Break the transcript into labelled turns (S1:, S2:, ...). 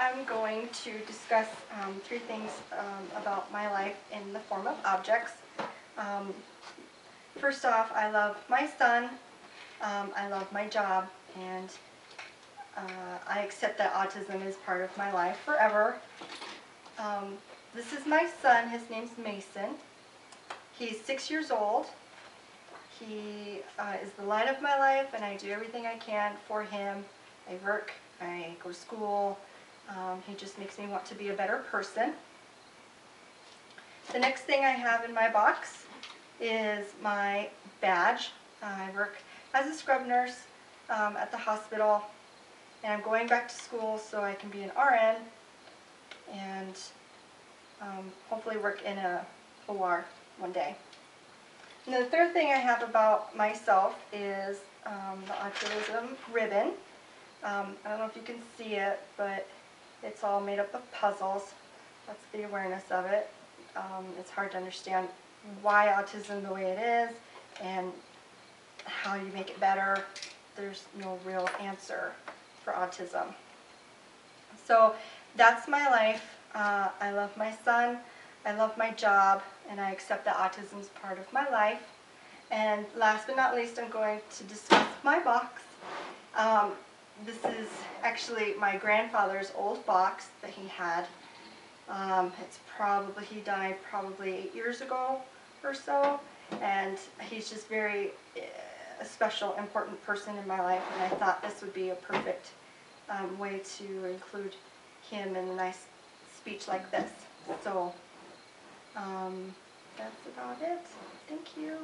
S1: I'm going to discuss three things about my life in the form of objects. Um, First off, I love my son, I love my job, and I accept that autism is part of my life forever. This is my son. His name's Mason. He's 6 years old. He is the light of my life, and I do everything I can for him. I work, I go to school. He just makes me want to be a better person. The next thing I have in my box is my badge. I work as a scrub nurse at the hospital, and I'm going back to school so I can be an RN and hopefully work in a OR one day. And the third thing I have about myself is the autism ribbon. I don't know if you can see it, but it's all made up of puzzles. That's the awareness of it. It's hard to understand why autism the way it is and how you make it better. There's no real answer for autism. So that's my life. I love my son, I love my job, and I accept that autism is part of my life. And last but not least, I'm going to discuss my box. This is actually my grandfather's old box that he had. He died probably 8 years ago or so, and he's just very a special, important person in my life, and I thought this would be a perfect way to include him in a nice speech like this. So that's about it. Thank you.